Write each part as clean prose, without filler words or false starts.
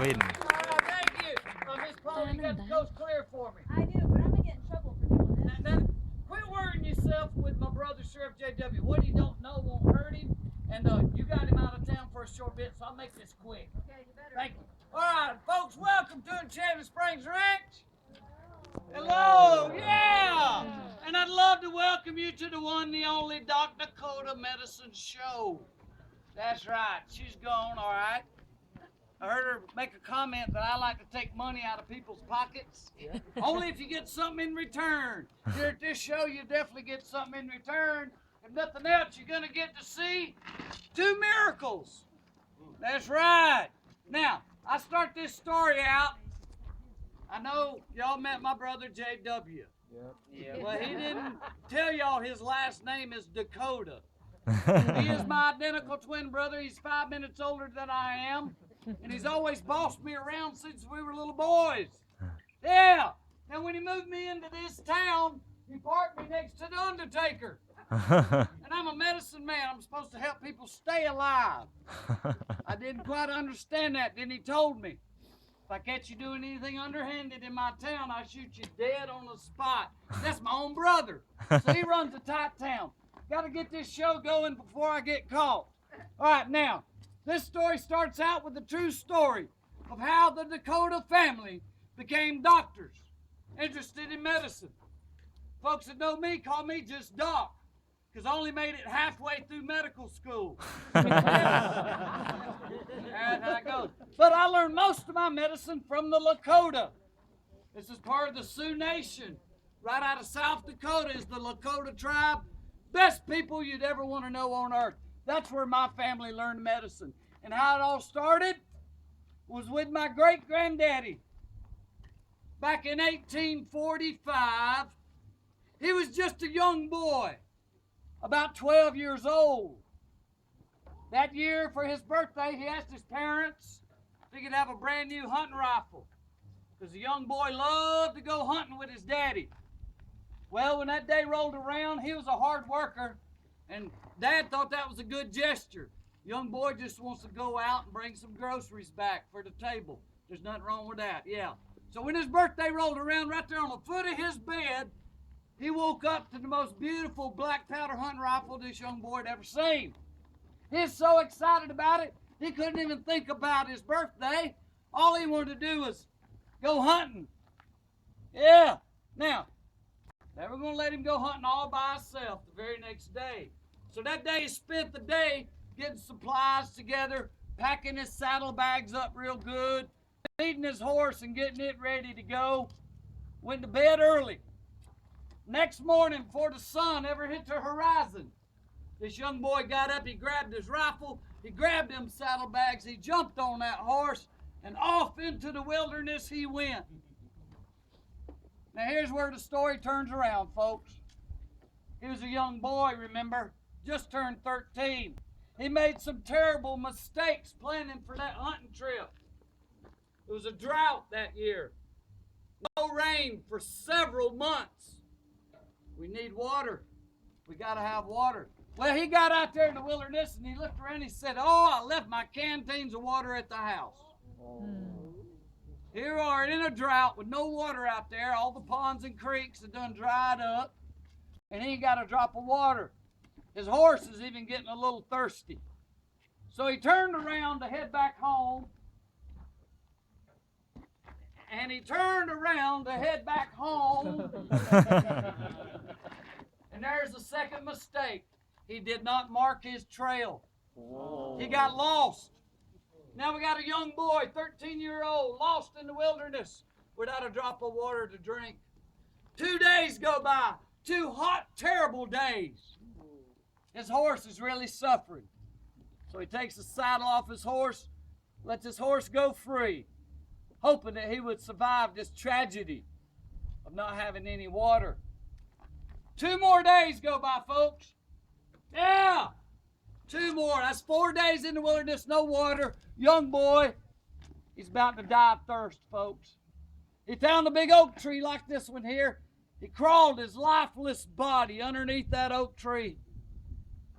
Queen. Thank you. Miss Paul, you got the coast clear for me. I do, but I'm going to get in trouble for doing this. Now, quit worrying yourself with my brother, Sheriff J.W. What you don't know won't hurt him. And you got him out of town for a short bit, so I'll make this quick. Okay, you better. Thank you. All right, folks, welcome to Enchanted Springs Ranch. Hello, yeah. And I'd love to welcome you to the one, the only Dakota Medicine Show. That's right, she's gone, all right. I heard her make a comment that I like to take money out of people's pockets. Yeah. Only if you get something in return. Here at this show, you definitely get something in return. If nothing else, you're going to get to see 2 miracles. That's right. Now, I start this story out. I know y'all met my brother J.W. Yep. Yeah, well, he didn't tell y'all his last name is Dakota. He is my identical twin brother. He's 5 minutes older than I am. And he's always bossed me around since we were little boys. Yeah. Now, when he moved me into this town, he parked me next to the undertaker. And I'm a medicine man. I'm supposed to help people stay alive. I didn't quite understand that. Then he told me, if I catch you doing anything underhanded in my town, I shoot you dead on the spot. That's my own brother. So he runs a tight town. Got to get this show going before I get caught. All right, now, this story starts out with a true story of how the Dakota family became doctors, interested in medicine. Folks that know me call me just Doc, because I only made it halfway through medical school. That's how it goes. But I learned most of my medicine from the Lakota. This is part of the Sioux Nation. Right out of South Dakota is the Lakota tribe. Best people you'd ever want to know on earth. That's where my family learned medicine. And how it all started was with my great-granddaddy. Back in 1845, he was just a young boy, about 12 years old. That year, for his birthday, he asked his parents if he could have a brand new hunting rifle, because the young boy loved to go hunting with his daddy. Well, when that day rolled around, he was a hard worker, and Dad thought that was a good gesture. Young boy just wants to go out and bring some groceries back for the table. There's nothing wrong with that, yeah. So when his birthday rolled around, right there on the foot of his bed, he woke up to the most beautiful black powder hunting rifle this young boy had ever seen. He's so excited about it, he couldn't even think about his birthday. All he wanted to do was go hunting. Yeah. Now, they were going to let him go hunting all by himself the very next day. So that day he spent the day getting supplies together, packing his saddlebags up real good, feeding his horse and getting it ready to go. Went to bed early. Next morning, before the sun ever hit the horizon, this young boy got up, he grabbed his rifle, he grabbed them saddlebags, he jumped on that horse, and off into the wilderness he went. Now here's where the story turns around, folks. He was a young boy, remember, just turned 13. He made some terrible mistakes planning for that hunting trip. It was a drought that year. No rain for several months. We need water. We got to have water. Well, he got out there in the wilderness and he looked around and he said, oh, I left my canteens of water at the house. Here we are in a drought with no water out there. All the ponds and creeks have done dried up. And he ain't got a drop of water. His horse is even getting a little thirsty. So he turned around to head back home. And he turned around to head back home. And there's the second mistake. He did not mark his trail. Whoa. He got lost. Now we got a young boy, 13-year-old, lost in the wilderness without a drop of water to drink. 2 days go by. 2 hot, terrible days. His horse is really suffering. So he takes the saddle off his horse, lets his horse go free, hoping that he would survive this tragedy of not having any water. 2 more days go by, folks. Yeah, 2 more. That's 4 days in the wilderness, no water. Young boy, he's about to die of thirst, folks. He found a big oak tree like this one here. He crawled his lifeless body underneath that oak tree,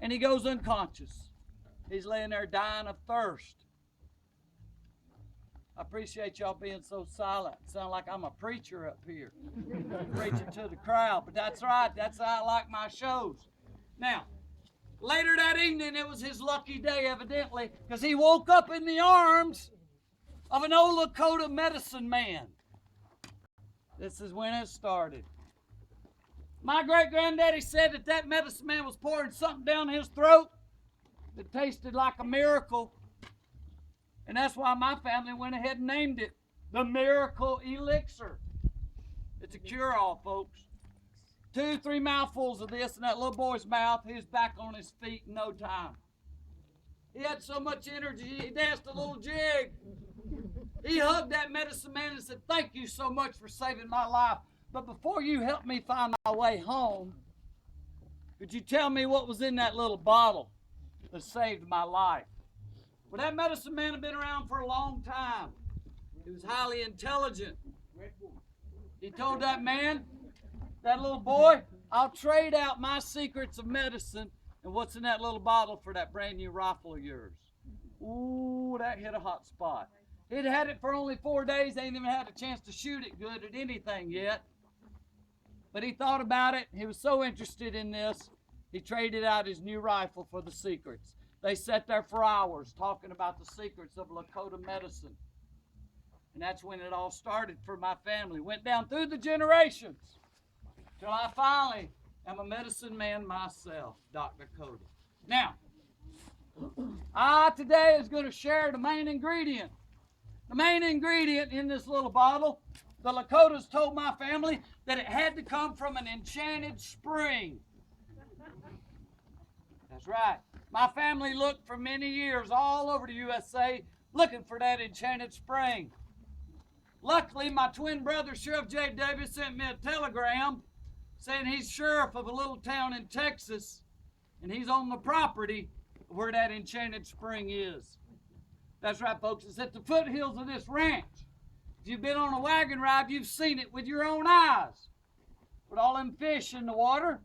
and he goes unconscious. He's laying there dying of thirst. I appreciate y'all being so silent. Sound like I'm a preacher up here, preaching to the crowd. But that's right. That's how I like my shows. Now, later that evening, it was his lucky day, evidently, because he woke up in the arms of an old Dakota medicine man. This is when it started. My great-granddaddy said that medicine man was pouring something down his throat that tasted like a miracle. And that's why my family went ahead and named it the Miracle Elixir. It's a cure-all, folks. 2-3 mouthfuls of this in that little boy's mouth, he was back on his feet in no time. He had so much energy, he danced a little jig. He hugged that medicine man and said, "Thank you so much for saving my life. But before you help me find my way home, could you tell me what was in that little bottle that saved my life?" Well, that medicine man had been around for a long time. He was highly intelligent. He told that man, that little boy, "I'll trade out my secrets of medicine and what's in that little bottle for that brand new rifle of yours." Ooh, that hit a hot spot. He'd had it for only 4 days. They ain't even had a chance to shoot it good at anything yet. But he thought about it. He was so interested in this, he traded out his new rifle for the secrets. They sat there for hours talking about the secrets of Dakota medicine. And that's when it all started for my family. Went down through the generations till I finally am a medicine man myself, Dr. Dakota. Now, I today is going to share the main ingredient. The main ingredient in this little bottle, the Dakotas told my family that it had to come from an enchanted spring. That's right. My family looked for many years all over the USA looking for that enchanted spring. Luckily, my twin brother, Sheriff J. Davis, sent me a telegram saying he's sheriff of a little town in Texas, and he's on the property where that enchanted spring is. That's right, folks. It's at the foothills of this ranch. If you've been on a wagon ride, you've seen it with your own eyes, with all them fish in the water.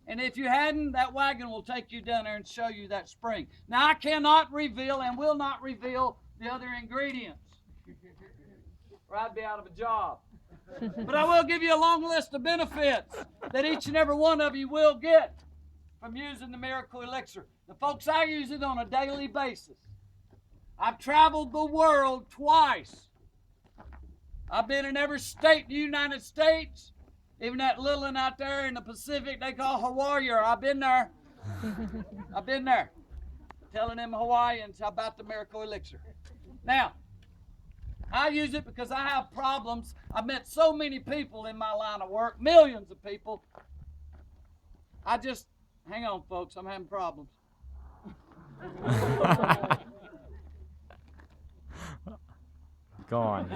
And if you hadn't, that wagon will take you down there and show you that spring. Now, I cannot reveal and will not reveal the other ingredients, or I'd be out of a job. But I will give you a long list of benefits that each and every one of you will get from using the Miracle Elixir. The folks, I use it on a daily basis. I've traveled the world twice. I've been in every state in the United States. Even that little one out there in the Pacific they call Hawaii. I've been there. I've been there. Telling them Hawaiians about the Miracle Elixir. Now, I use it because I have problems. I've met so many people in my line of work, millions of people. Hang on, folks, I'm having problems. Go on.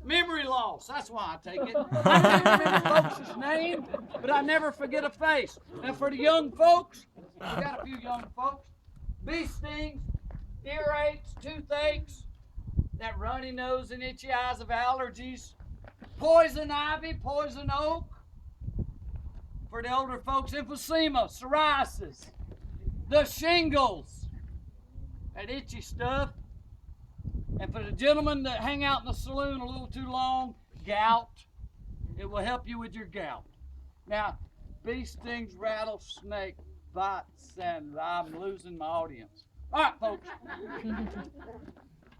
Memory loss, that's why I take it. I never remember folks' name, but I never forget a face. Now for the young folks, I got a few young folks, bee stings, earaches, toothaches, that runny nose and itchy eyes of allergies, poison ivy, poison oak. For the older folks, emphysema, psoriasis, the shingles, that itchy stuff. And for the gentlemen that hang out in the saloon a little too long, gout. It will help you with your gout. Now, bee stings, rattlesnake bites, and I'm losing my audience. All right, folks.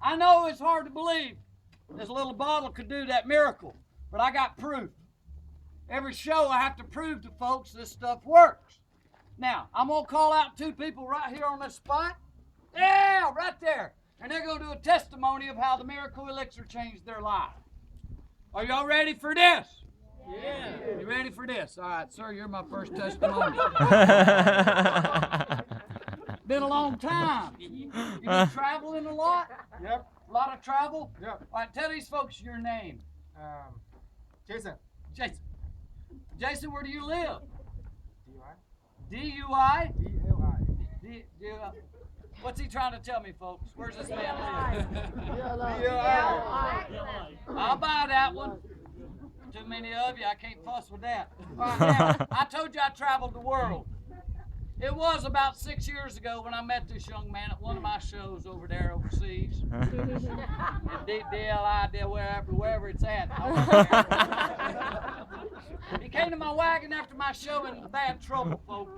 I know it's hard to believe this little bottle could do that miracle, but I got proof. Every show I have to prove to folks this stuff works. Now, I'm going to call out two people right here on this spot. Yeah, right there. And they're going to do a testimony of how the Miracle Elixir changed their life. Are y'all ready for this? Yeah. You ready for this? All right, sir, you're my first testimony. Been a long time. You been traveling a lot? Yep. A lot of travel? Yep. All right, tell these folks your name. Jason. Jason. Jason, where do you live? DUI. DUI? DUI. What's he trying to tell me, folks? Where's this man live? I'll buy that one. Too many of you, I can't fuss with that. All right, now, I told you I traveled the world. It was about 6 years ago when I met this young man at one of my shows over there overseas. In DLI, wherever it's at. He came to my wagon after my show in bad trouble, folks.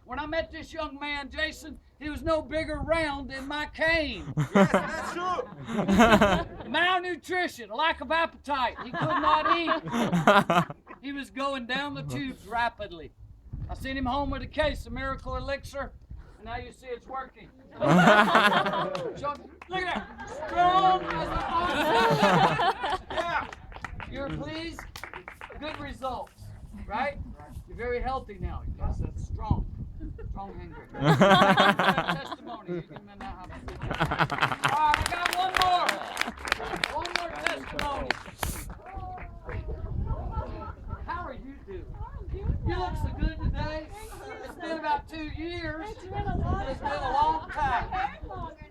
When I met this young man, Jason, he was no bigger round than my cane. Yes, that's true. Malnutrition, a lack of appetite. He could not eat. He was going down the tubes rapidly. I sent him home with a case of Miracle Elixir, and now you see it's working. So, look at that. Strong as an ox. Yeah. You're pleased? Good results, right? You're very healthy now. Yes, that's strong. Strong hanger. Testimony. You can now have a seat. All right, I got one more. One more testimony. How are you doing? You look so good today. It's been about 2 years. It's been a long time.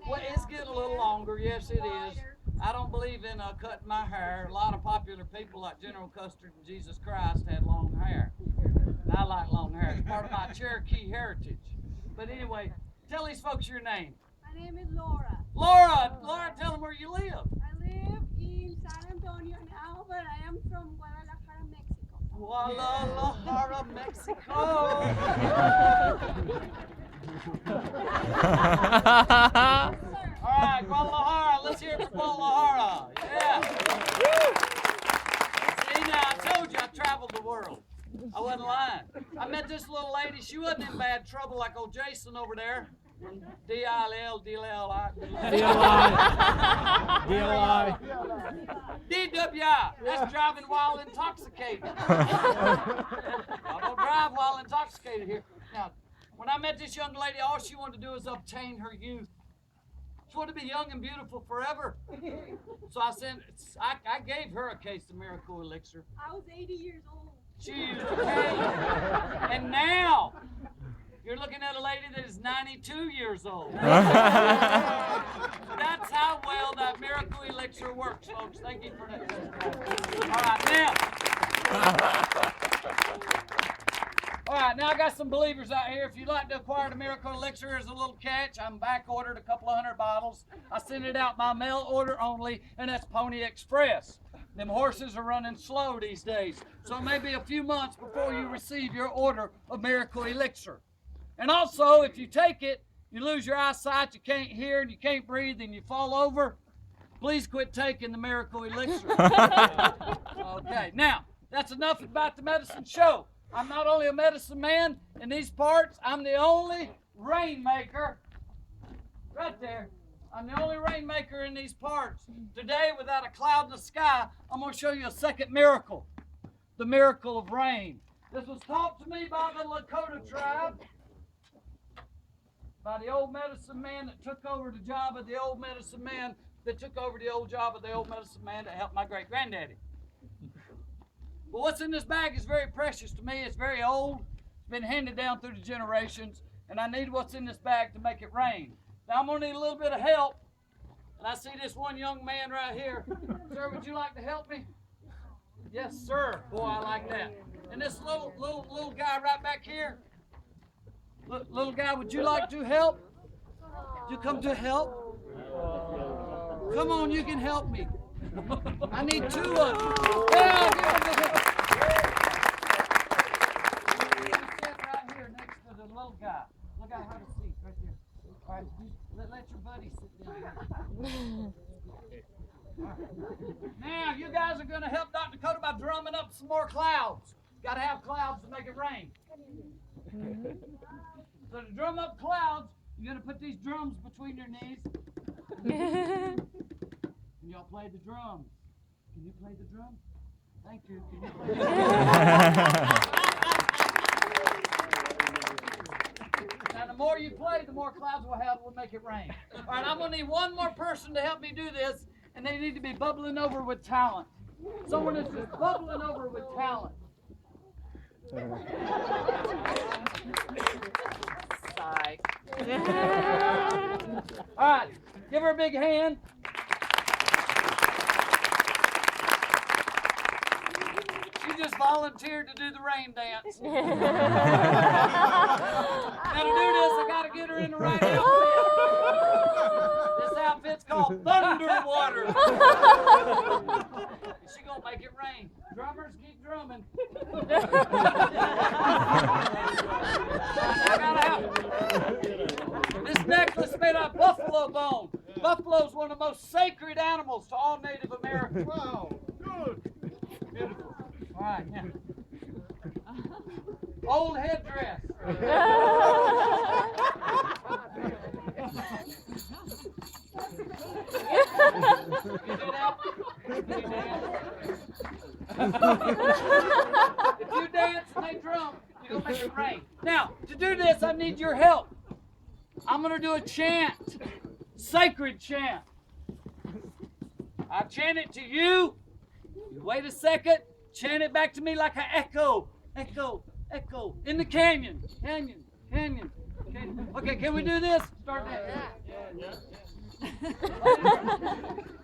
Well, it's getting a little longer. Yes, it is. I don't believe in cutting my hair. A lot of popular people like General Custer and Jesus Christ had long hair. And I like long hair. It's part of my Cherokee heritage. But anyway, tell these folks your name. My name is Laura. Laura, tell them where you live. I live in San Antonio now, but I am from Guadalajara, Mexico. Guadalajara, Mexico. All right, Guadalajara. Let's hear it for Guadalajara. Yeah. See, now I told you I traveled the world. I wasn't lying. I met this little lady. She wasn't in bad trouble like old Jason over there. From DIL, DLI. DWI. That's driving while intoxicated. I don't drive while intoxicated here. Now, when I met this young lady, all she wanted to do was obtain her youth. She wanted to be young and beautiful forever. So I gave her a case of Miracle Elixir. I was 80 years old. She used a cane. And now, you're looking at a lady that is 92 years old. That's how well that Miracle Elixir works, folks. Thank you for that. All right, now I got some believers out here. If you'd like to acquire the Miracle Elixir, here's a little catch. I'm back ordered a couple of 100 bottles. I send it out by mail order only, and that's Pony Express. Them horses are running slow these days, so it may be a few months before you receive your order of Miracle Elixir. And also, if you take it, you lose your eyesight, you can't hear, and you can't breathe, and you fall over, please quit taking the Miracle Elixir. Okay, now, that's enough about the medicine show. I'm not only a medicine man in these parts, I'm the only rainmaker, right there. I'm the only rainmaker in these parts. Today, without a cloud in the sky, I'm going to show you a second miracle, the miracle of rain. This was taught to me by the Dakota tribe, by the old medicine man that took over the job of the old medicine man that took over the old job of the old medicine man that helped my great-granddaddy. But what's in this bag is very precious to me. It's very old. It's been handed down through the generations, and I need what's in this bag to make it rain. Now, I'm going to need a little bit of help, and I see this one young man right here. Sir, would you like to help me? Yes, sir. Boy, I like that. And this little guy right back here. Little guy, would you like to help? You come to help? Come on, you can help me. I need 2 of them. Yeah, sit right here next to the little guy. Look out, have a seat right there. All right, let your buddy sit down. Now, you guys are going to help Dr. Dakota by drumming up some more clouds. Got to have clouds to make it rain. So to drum up clouds, you're going to put these drums between your knees. And y'all play the drums. Can you play the drums? Thank you. Can you play the drums? Now, the more you play, the more clouds we'll have. We'll make it rain. All right, I'm going to need one more person to help me do this, and they need to be bubbling over with talent. Someone that's just bubbling over with talent. Psych. All right, give her a big hand. She just volunteered to do the rain dance. Now to do right outfit. This outfit's called Thunderwater. She gonna make it rain. Drummers, keep drumming. I gotta have this necklace made out of buffalo bone. Buffalo's one of the most sacred animals to all Native Americans. Wow. Good. Beautiful. All right, now. Old headdress. You do that? You dance? If you dance and they drum, you're going to make it rain. Now, to do this, I need your help. I'm going to do a chant, sacred chant. I'll chant it to you. You wait a second, chant it back to me like an echo. Echo, echo, in the canyon, canyon, canyon. Okay, can we do this? Start that. Yeah.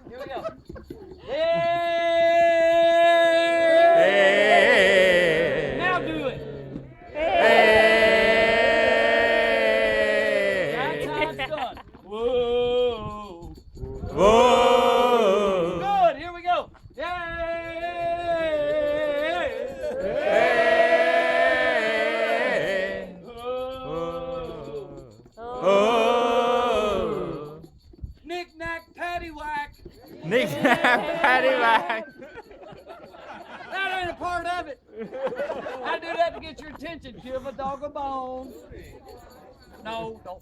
Here we go. Hey! Now do it. Hey! That's how it's done. Whoa! Whoa! Good. Here we go. Yay! Hey! Oh! Knick-knack, paddywhack. Knick-knack, paddywhack. That ain't a part of it. I do that to get your attention. Give a dog a bone. No, don't.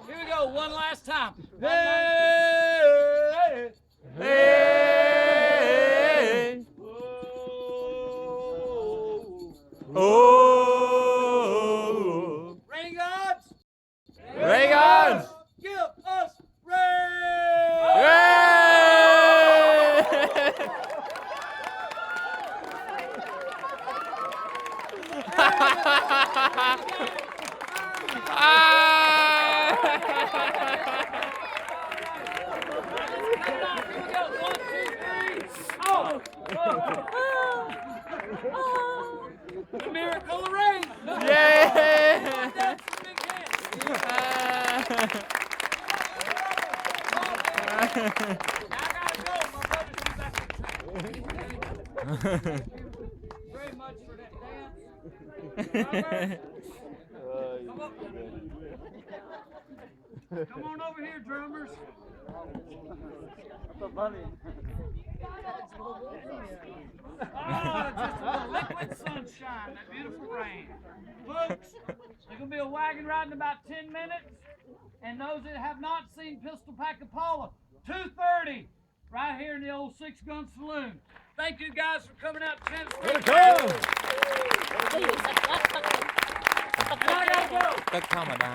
Here we go. One last time. Hey! Hey! Oh! Oh! Rain gods! Ray gods! Give us rain! Hooray! The miracle of rain! Yeah! That's the big hand! I gotta go. My brother's back in town. Very much for that dance. Come on over here, drummers. Oh, just a liquid sunshine, that beautiful rain. Folks, there's going to be a wagon ride in about 10 minutes. And those that have not seen Pistol Pack Apollo, 2:30, right here in the old Six Gun Saloon. Thank you guys for coming out to Enchanted. And I gotta go. ก็เข้ามาได้